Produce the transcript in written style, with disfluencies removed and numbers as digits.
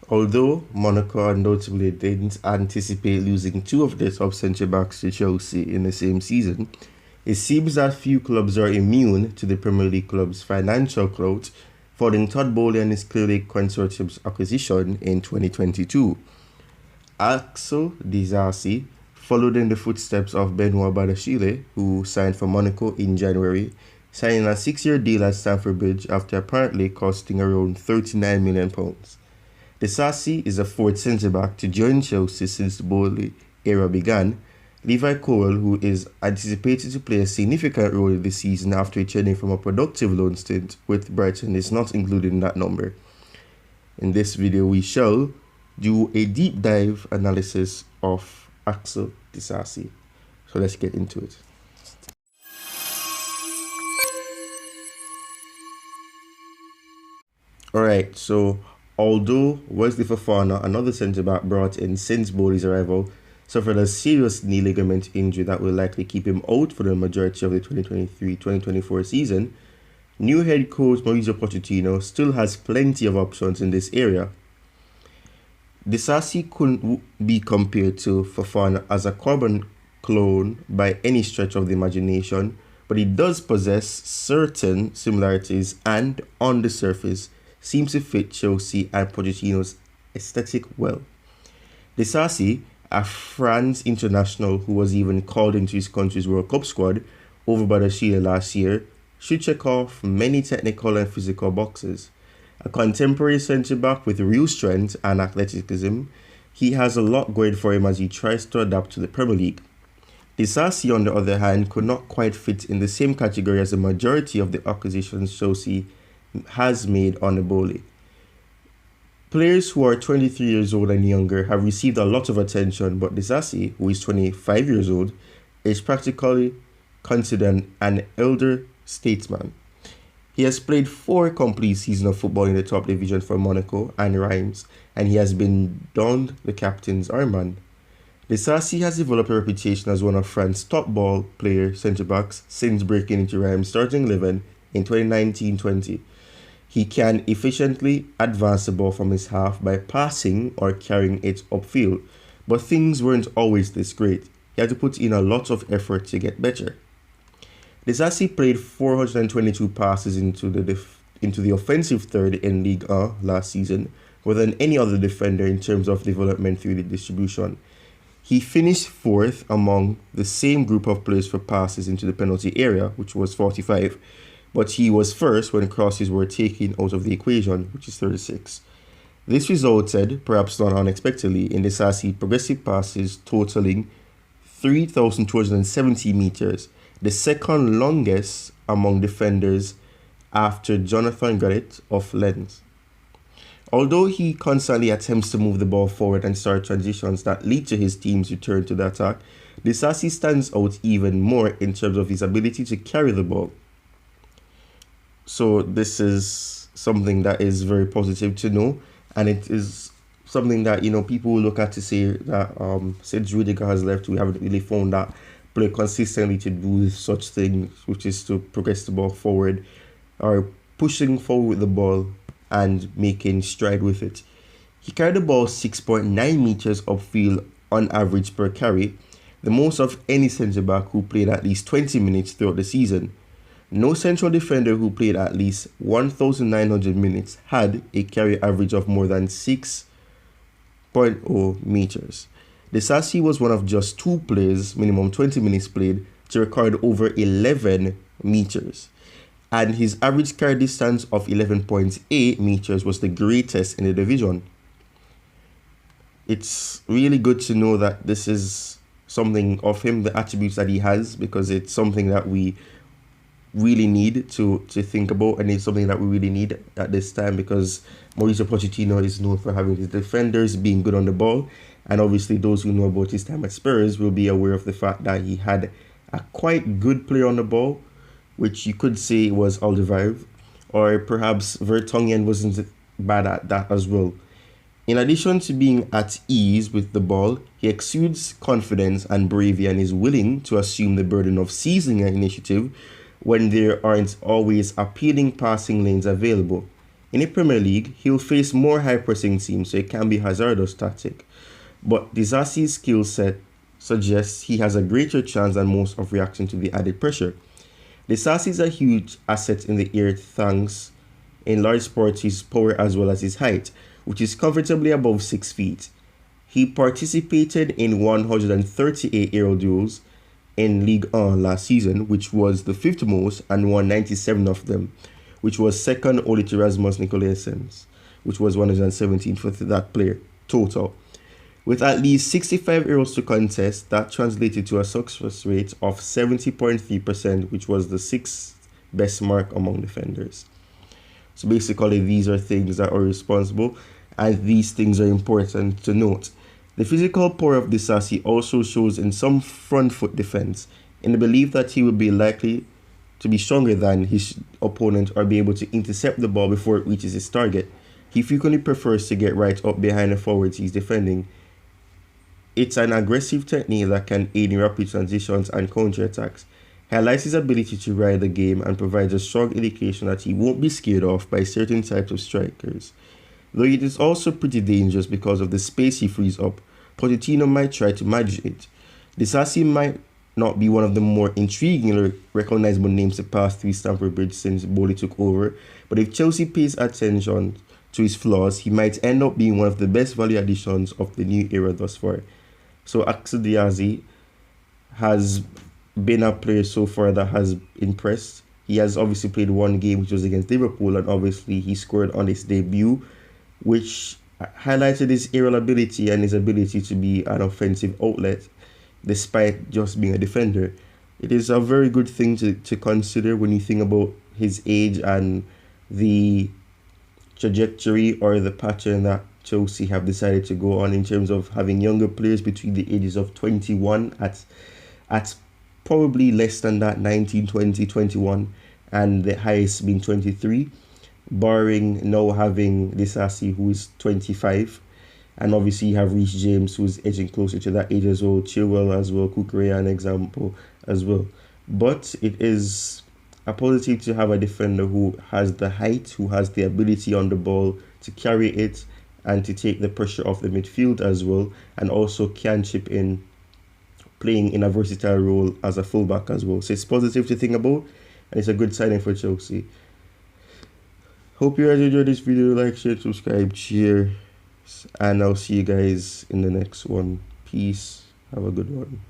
Although Monaco undoubtedly didn't anticipate losing two of their top centre-backs to Chelsea in the same season, it seems that few clubs are immune to the Premier League club's financial clout following Todd Bowley and his Clear Lake Consortium's acquisition in 2022. Axel Disasi followed in the footsteps of Benoit Badiashile, who signed for Monaco in January, signing a 6-year deal at Stamford Bridge after apparently costing around £39 million. Disasi is a fourth centre-back to join Chelsea since the Bowley era began. Levi Cole, who is anticipated to play a significant role this season after returning from a productive loan stint with Brighton, is not included in that number. In this video, we shall do a deep dive analysis of Axel Disasi. So let's get into it. Alright, so although Wesley Fofana, another centre-back brought in since Bowley's arrival, suffered a serious knee ligament injury that will likely keep him out for the majority of the 2023-2024 season, new head coach Mauricio Pochettino still has plenty of options in this area. Disasi couldn't be compared to Fofana as a carbon clone by any stretch of the imagination, but he does possess certain similarities and, on the surface, seems to fit Chelsea and Pochettino's aesthetic well. Disasi, a France international who was even called into his country's World Cup squad over Badiashile last year, should check off many technical and physical boxes. A contemporary centre-back with real strength and athleticism, he has a lot going for him as he tries to adapt to the Premier League. Disasi, on the other hand, could not quite fit in the same category as the majority of the acquisitions Chelsea has made on the Bowley. Players who are 23 years old and younger have received a lot of attention, but Disasi, who is 25 years old, is practically considered an elder statesman. He has played 4 complete seasons of football in the top division for Monaco and Reims, and he has been donned the captain's armband. Disasi has developed a reputation as one of France's top ball player centre-backs since breaking into Reims starting 11 in 2019-20. He can efficiently advance the ball from his half by passing or carrying it upfield, but things weren't always this great. He had to put in a lot of effort to get better. Disasi played 422 passes into the offensive third in Ligue 1 last season, more than any other defender in terms of development through the distribution. He finished 4th among the same group of players for passes into the penalty area, which was 45, but he was first when crosses were taken out of the equation, which is 36. This resulted, perhaps not unexpectedly, in Disasi progressive passes totaling 3,270 meters, the second longest among defenders after Jonathan Garrett of Lens. Although he constantly attempts to move the ball forward and start transitions that lead to his team's return to the attack, Disasi stands out even more in terms of his ability to carry the ball. So this is something that is very positive to know, and it is something that people will look at to say that since Rudiger has left, we haven't really found that play consistently to do such things, which is to progress the ball forward or pushing forward with the ball and making stride with it. He carried the ball 6.9 meters upfield on average per carry, the most of any centre-back who played at least 20 minutes throughout the season. No central defender who played at least 1,900 minutes had a carry average of more than 6.0 meters. Disasi was one of just 2 players, minimum 20 minutes played, to record over 11 meters. And his average carry distance of 11.8 meters was the greatest in the division. It's really good to know that this is something of him, the attributes that he has, because it's something that we really need to think about, and it's something that we really need at this time, because Mauricio Pochettino is known for having his defenders being good on the ball, and obviously those who know about his time at Spurs will be aware of the fact that he had a quite good player on the ball, which you could say was Alderweireld, or perhaps Vertonghen wasn't bad at that as well. In addition to being at ease with the ball, he exudes confidence and bravery and is willing to assume the burden of seizing an initiative when there aren't always appealing passing lanes available. In the Premier League, he'll face more high-pressing teams, so it can be hazardous tactic. But Disasi's skill set suggests he has a greater chance than most of reacting to the added pressure. Disasi is a huge asset in the air thanks in large part to his power as well as his height, which is comfortably above 6 feet. He participated in 138 aerial duels in Ligue 1 last season, which was the fifth most, and won 97 of them, which was second only to Rasmus Nicolasen's, which was 117 for that player total. With at least 65 aerials to contest, that translated to a success rate of 70.3%, which was the sixth best mark among defenders. So basically, these are things that are responsible, and these things are important to note. The physical power of Disasi also shows in some front foot defense, in the belief that he will be likely to be stronger than his opponent or be able to intercept the ball before it reaches his target. He frequently prefers to get right up behind the forwards he's defending. It's an aggressive technique that can aid in rapid transitions and counterattacks. He highlights his ability to ride the game and provides a strong indication that he won't be scared off by certain types of strikers. Though it is also pretty dangerous because of the space he frees up, Pochettino might try to manage it. Disasi might not be one of the more intriguing or recognizable names to pass through Stamford Bridge since Bowley took over, but if Chelsea pays attention to his flaws, he might end up being one of the best value additions of the new era thus far. So Axel Disasi has been a player so far that has impressed. He has obviously played one game, which was against Liverpool, and obviously he scored on his debut, which highlighted his aerial ability and his ability to be an offensive outlet despite just being a defender. It is a very good thing to consider when you think about his age and the trajectory or the pattern that Chelsea have decided to go on in terms of having younger players between the ages of 21 at probably less than that, 19, 20, 21, and the highest being 23, barring now having Disasi, who is 25, and obviously you have Reece James, who's edging closer to that age as well, Chilwell as well, Kukurea an example as well. But it is a positive to have a defender who has the height, who has the ability on the ball to carry it and to take the pressure off the midfield as well, and also can chip in, playing in a versatile role as a fullback as well. So it's positive to think about, and it's a good signing for Chelsea. Hope you guys enjoyed this video. Like, share, subscribe, cheers, and I'll see you guys in the next one. Peace. Have a good one.